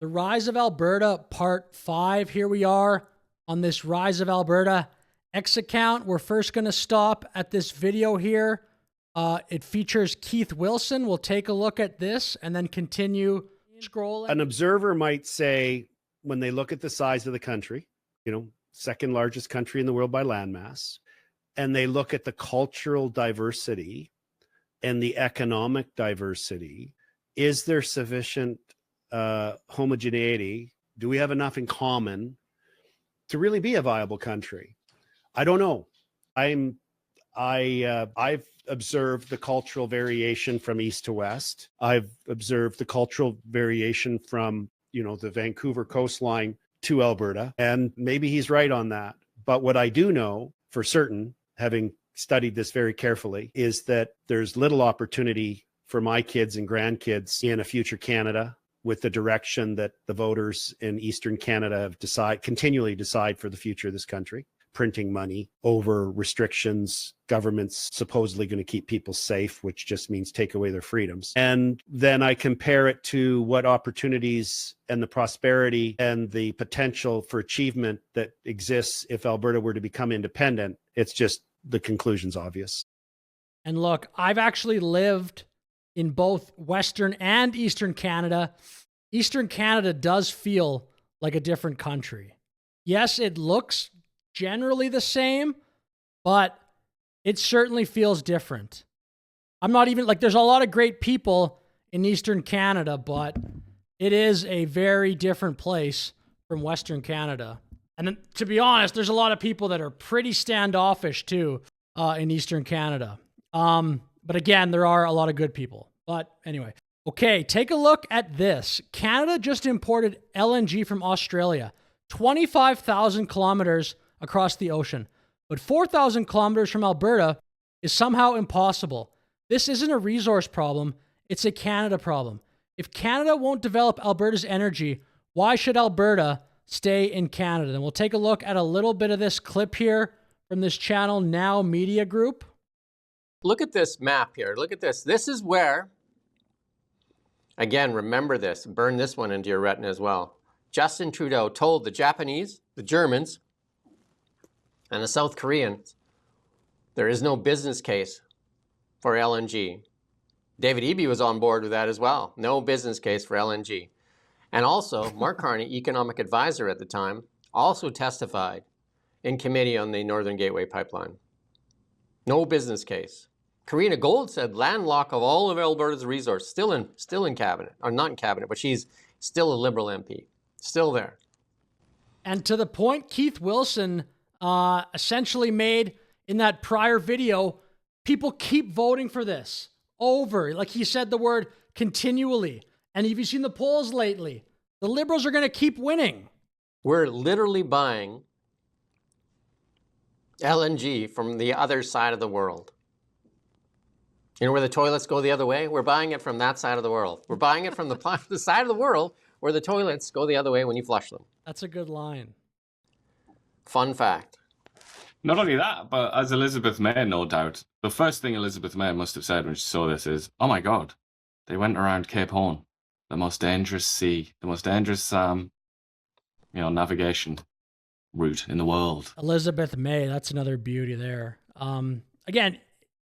The Rise of Alberta, Part 5. Here we are on this Rise of Alberta X account. We're first going to stop at this video here. It features Keith Wilson. We'll take a look at this and then continue scrolling. An observer might say, when they look at the size of the country, second largest country in the world by landmass, and they look at the cultural diversity and the economic diversity, is there sufficient homogeneity? Do we have enough in common to really be a viable country? I don't know. I've observed the cultural variation from east to west. I've observed the cultural variation from, the Vancouver coastline to Alberta, and maybe he's right on that. But what I do know for certain, having studied this very carefully, is that there's little opportunity for my kids and grandkids in a future Canada with the direction that the voters in Eastern Canada have continually decide for the future of this country. Printing money over restrictions, government's supposedly going to keep people safe, which just means take away their freedoms. And then I compare it to what opportunities and the prosperity and the potential for achievement that exists if Alberta were to become independent. It's just, the conclusion's obvious. And look, I've actually lived in both Western and Eastern Canada. Eastern Canada does feel like a different country. Yes, it looks generally the same, but it certainly feels different. I'm not even there's a lot of great people in Eastern Canada, but it is a very different place from Western Canada. And then, to be honest, there's a lot of people that are pretty standoffish too in Eastern Canada. But again, there are a lot of good people. But anyway, okay, take a look at this. Canada just imported LNG from Australia, 25,000 kilometers across the ocean. But 4,000 kilometers from Alberta is somehow impossible. This isn't a resource problem, it's a Canada problem. If Canada won't develop Alberta's energy, why should Alberta stay in Canada? And we'll take a look at a little bit of this clip here from this channel, Now Media Group. Look at this map here. Look at this. This is where, again, remember this, burn this one into your retina as well. Justin Trudeau told the Japanese, the Germans, and the South Koreans, there is no business case for LNG. David Eby was on board with that as well. No business case for LNG. And also, Mark Carney, economic advisor at the time, also testified in committee on the Northern Gateway pipeline. No business case. Karina Gold said landlock of all of Alberta's resource, still in cabinet, or not in cabinet, but she's still a Liberal MP, still there. And to the point Keith Wilson essentially made in that prior video, people keep voting for this over. Like he said the word continually. And have you seen the polls lately? The Liberals are going to keep winning. We're literally buying LNG from the other side of the world. You know where the toilets go the other way? We're buying it from that side of the world. We're buying it from the side of the world where the toilets go the other way when you flush them. That's a good line. Fun fact. Not only that, but as Elizabeth May, no doubt, the first thing Elizabeth May must have said when she saw this is, oh my God, they went around Cape Horn, the most dangerous sea, the most dangerous navigation route in the world. Elizabeth May, that's another beauty there. Again,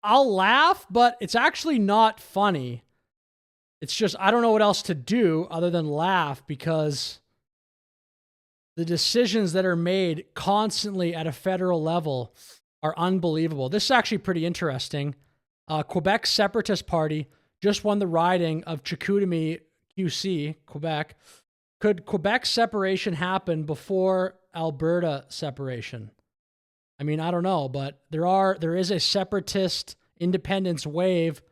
I'll laugh, but it's actually not funny. It's just, I don't know what else to do other than laugh, because the decisions that are made constantly at a federal level are unbelievable. This is actually pretty interesting. Quebec Separatist Party just won the riding of Chicoutimi, QC, Quebec. Could Quebec separation happen before Alberta separation? I mean, I don't know, but there is a separatist independence wave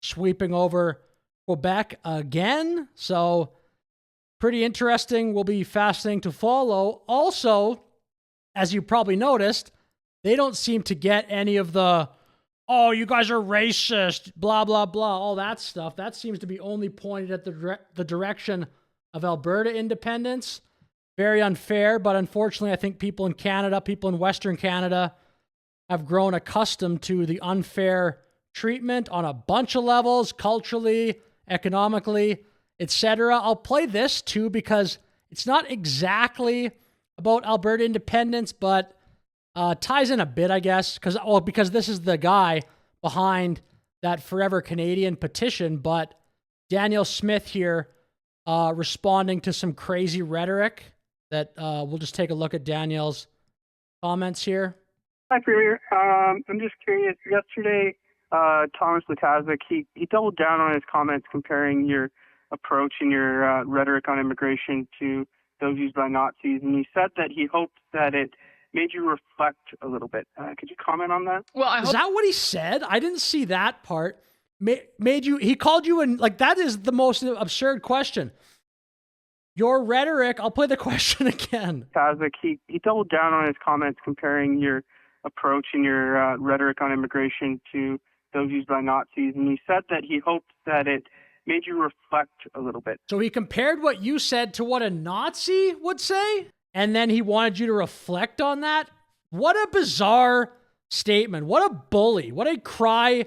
sweeping over Quebec again. So pretty interesting. Will be fascinating to follow. Also, as you probably noticed, they don't seem to get any of the, oh, you guys are racist, blah, blah, blah, all that stuff. That seems to be only pointed at the direction of Alberta independence. Very unfair, but unfortunately, I think people in Canada, people in Western Canada, have grown accustomed to the unfair treatment on a bunch of levels, culturally, economically. etc. I'll play this too because it's not exactly about Alberta independence, but ties in a bit, I guess, because this is the guy behind that Forever Canadian petition. But Daniel Smith here responding to some crazy rhetoric that we'll just take a look at Daniel's comments here. Hi, Premier. I'm just curious. Yesterday, Thomas Lukaszuk, he doubled down on his comments comparing your approach and your rhetoric on immigration to those used by Nazis, and he said that he hoped that it made you reflect a little bit. Could you comment on that? Well, is that what he said? I didn't see that part. Made you? He called you and like that is the most absurd question. Your rhetoric. I'll play the question again. Lukaszuk, he doubled down on his comments comparing your approach and your rhetoric on immigration to those used by Nazis, and he said that he hoped that it made you reflect a little bit. So he compared what you said to what a Nazi would say, and then he wanted you to reflect on that? What a bizarre statement. What a bully. What a cry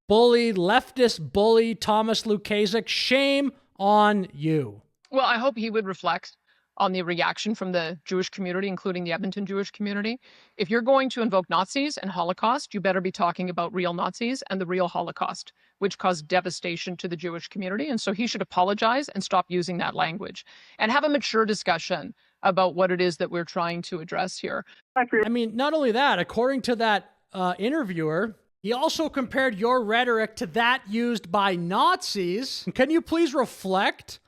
bully, leftist bully, Thomas Lukaszuk. Shame on you. Well, I hope he would reflect on the reaction from the Jewish community, including the Edmonton Jewish community. If you're going to invoke Nazis and Holocaust, you better be talking about real Nazis and the real Holocaust, which caused devastation to the Jewish community. And so he should apologize and stop using that language and have a mature discussion about what it is that we're trying to address here. I mean, not only that, according to that interviewer, he also compared your rhetoric to that used by Nazis. Can you please reflect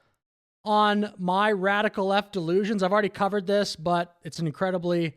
on my radical left delusions? I've already covered this, but it's an incredibly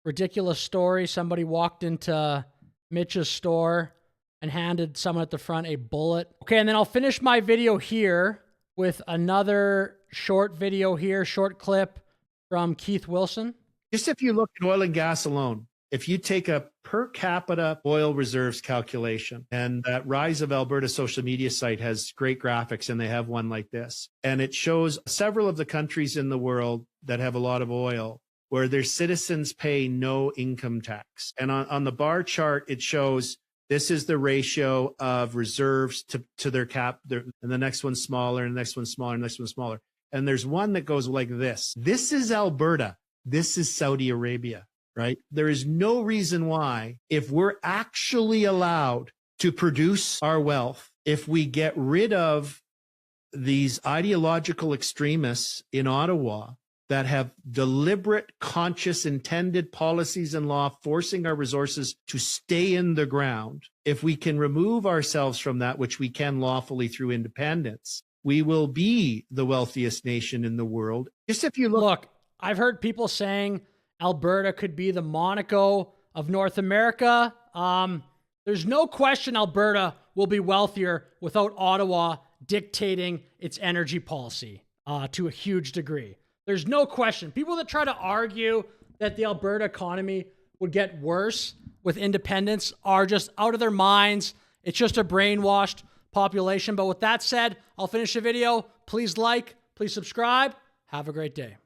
ridiculous story. Somebody walked into Mitch's store and handed someone at the front a bullet. Okay, and then I'll finish my video here with another short video here, short clip from Keith Wilson. Just if you look at oil and gas alone, if you take a per capita oil reserves calculation, and that Rise of Alberta social media site has great graphics, and they have one like this, and it shows several of the countries in the world that have a lot of oil where their citizens pay no income tax. And on the bar chart, it shows this is the ratio of reserves to their and the next one's smaller, and the next one's smaller, and the next one's smaller. And there's one that goes like this. This is Alberta. This is Saudi Arabia. Right? There is no reason why, if we're actually allowed to produce our wealth, if we get rid of these ideological extremists in Ottawa that have deliberate, conscious, intended policies and law forcing our resources to stay in the ground, if we can remove ourselves from that, which we can lawfully through independence, we will be the wealthiest nation in the world. Just if you look, I've heard people saying Alberta could be the Monaco of North America. There's no question Alberta will be wealthier without Ottawa dictating its energy policy to a huge degree. There's no question. People that try to argue that the Alberta economy would get worse with independence are just out of their minds. It's just a brainwashed population. But with that said, I'll finish the video. Please like, please subscribe. Have a great day.